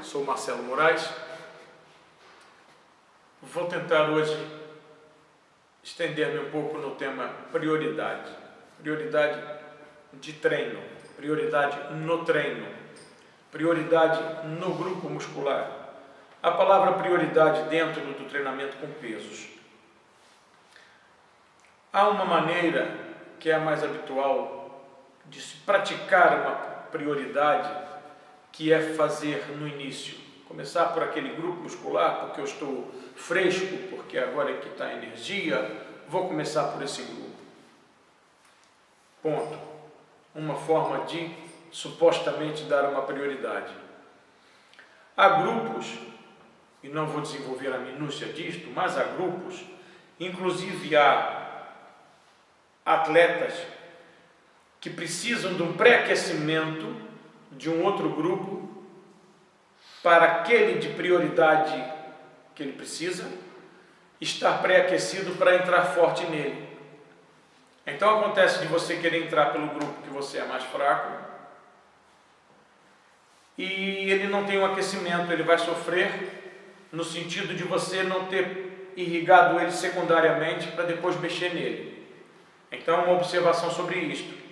sou Marcelo Moraes. Vou tentar hoje estender-me um pouco no tema prioridade. Prioridade de treino, prioridade no treino, prioridade no grupo muscular. A palavra prioridade dentro do treinamento com pesos. Há uma maneira que é a mais habitual de se praticar uma prioridade, que é fazer no início. Começar por aquele grupo muscular, porque eu estou fresco, porque agora é que está a energia, vou começar por esse grupo. Ponto. Uma forma de supostamente dar uma prioridade. Há grupos, e não vou desenvolver a minúcia disto, mas há grupos, inclusive há atletas que precisam de um pré-aquecimento de um outro grupo para aquele de prioridade que ele precisa estar pré-aquecido para entrar forte nele. Então acontece de você querer entrar pelo grupo que você é mais fraco e ele não tem um aquecimento, ele vai sofrer no sentido de você não ter irrigado ele secundariamente para depois mexer nele. Então, uma observação sobre isto.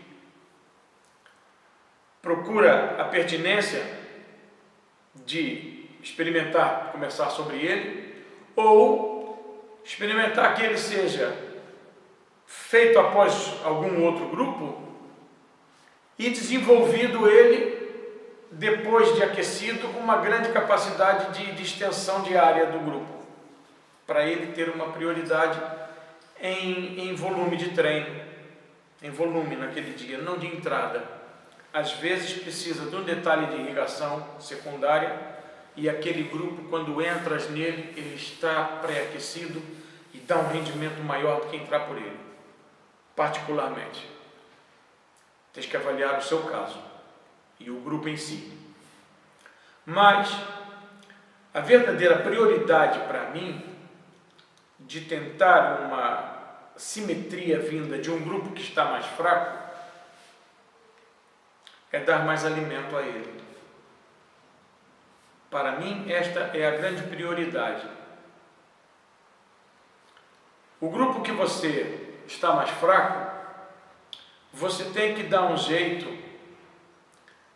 Procura a pertinência de experimentar, começar sobre ele, ou experimentar que ele seja feito após algum outro grupo e desenvolvido ele depois de aquecido com uma grande capacidade de extensão de área do grupo, para ele ter uma prioridade em volume de treino, em volume naquele dia, não de entrada. Às vezes precisa de um detalhe de irrigação secundária e aquele grupo, quando entras nele, ele está pré-aquecido e dá um rendimento maior do que entrar por ele, particularmente. Tens que avaliar o seu caso e o grupo em si. Mas a verdadeira prioridade para mim de tentar uma simetria vinda de um grupo que está mais fraco é dar mais alimento a ele. Para mim, esta é a grande prioridade. O grupo que você está mais fraco, você tem que dar um jeito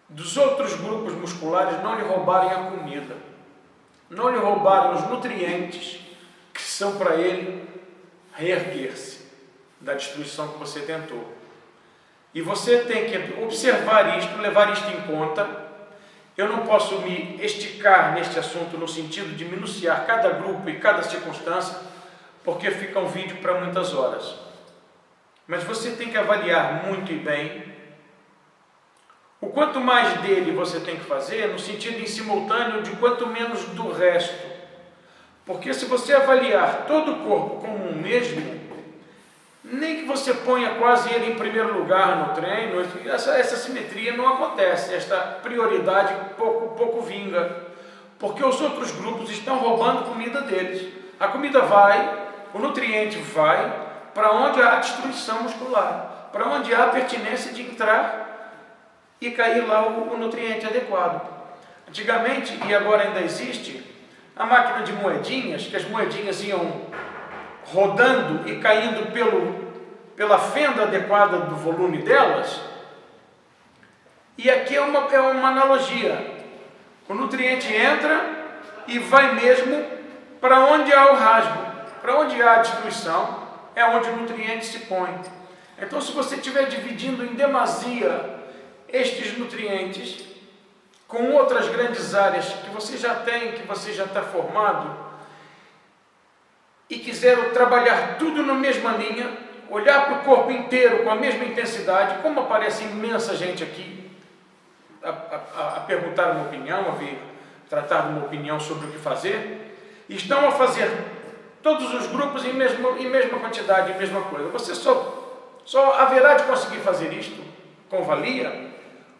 dos outros grupos musculares não lhe roubarem a comida, não lhe roubarem os nutrientes que são para ele reerguer-se da destruição que você tentou. E você tem que observar isto, levar isto em conta. Eu não posso me esticar neste assunto no sentido de minuciar cada grupo e cada circunstância, porque fica um vídeo para muitas horas. Mas você tem que avaliar muito e bem o quanto mais dele você tem que fazer, no sentido em simultâneo de quanto menos do resto. Porque se você avaliar todo o corpo como um mesmo, nem que você ponha quase ele em primeiro lugar no treino, essa simetria não acontece, esta prioridade pouco vinga, porque os outros grupos estão roubando comida deles. A comida vai, o nutriente vai para onde há destruição muscular, para onde há pertinência de entrar e cair lá o nutriente adequado. Antigamente, e agora ainda existe, a máquina de moedinhas, que as moedinhas iam rodando e caindo pela fenda adequada do volume delas. E aqui é uma analogia. O nutriente entra e vai mesmo para onde há o rasgo, para onde há a destruição, é onde o nutriente se põe. Então, se você estiver dividindo em demasia estes nutrientes com outras grandes áreas que você já tem, que você já está formado, e quiser trabalhar tudo na mesma linha, olhar para o corpo inteiro com a mesma intensidade, como aparece imensa gente aqui a perguntar uma opinião, a vir tratar de uma opinião sobre o que fazer, e estão a fazer todos os grupos em mesma quantidade, em mesma coisa. Você só haverá de conseguir fazer isto com valia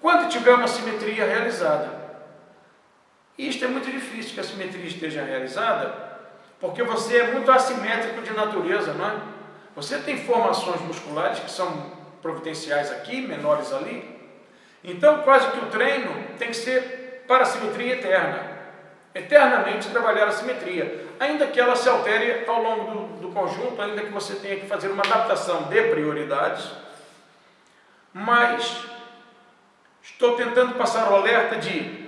quando tiver uma simetria realizada. E isto é muito difícil que a simetria esteja realizada, porque você é muito assimétrico de natureza, não é? Você tem formações musculares que são providenciais aqui, menores ali. Então, quase que o treino tem que ser para a simetria eterna. eternamente trabalhar a simetria, ainda que ela se altere ao longo do conjunto, ainda que você tenha que fazer uma adaptação de prioridades, mas estou tentando passar o alerta de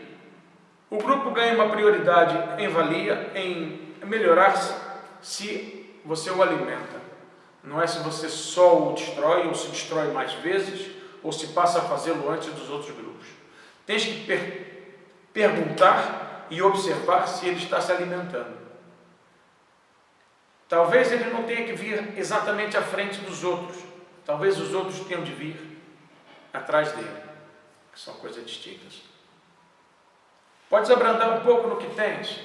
o grupo ganha uma prioridade em valia, em melhorar-se, se você o alimenta. Não é se você só o destrói, ou se destrói mais vezes, ou se passa a fazê-lo antes dos outros grupos. Tens que perguntar e observar se ele está se alimentando. Talvez ele não tenha que vir exatamente à frente dos outros. Talvez os outros tenham de vir atrás dele, que são coisas distintas. Podes abrandar um pouco no que tens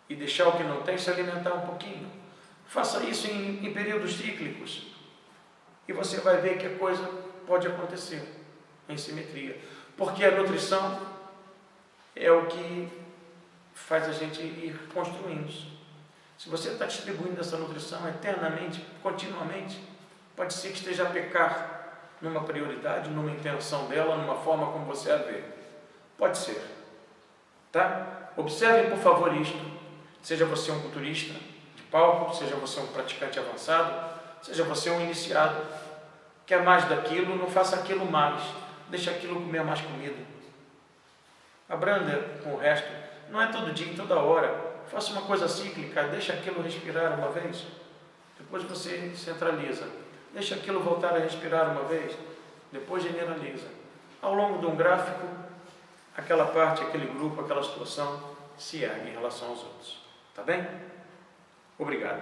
e deixar o que não tens se alimentar um pouquinho. Faça isso em períodos cíclicos e você vai ver que a coisa pode acontecer em simetria. Porque a nutrição é o que faz a gente ir construindo. Se você está distribuindo essa nutrição eternamente, continuamente, pode ser que esteja a pecar numa prioridade, numa intenção dela, numa forma como você a vê. Pode ser. Tá? Observem, por favor, isto. Seja você um culturista de palco, seja você um praticante avançado, seja você um iniciado. Quer mais daquilo, não faça aquilo mais. Deixa aquilo comer mais comida. Abranda com o resto. Não é todo dia, toda hora. Faça uma coisa cíclica, deixa aquilo respirar uma vez. Depois você centraliza. Deixa aquilo voltar a respirar uma vez. Depois generaliza. Ao longo de um gráfico, aquela parte, aquele grupo, aquela situação se ergue em relação aos outros. Tá bem? Obrigado.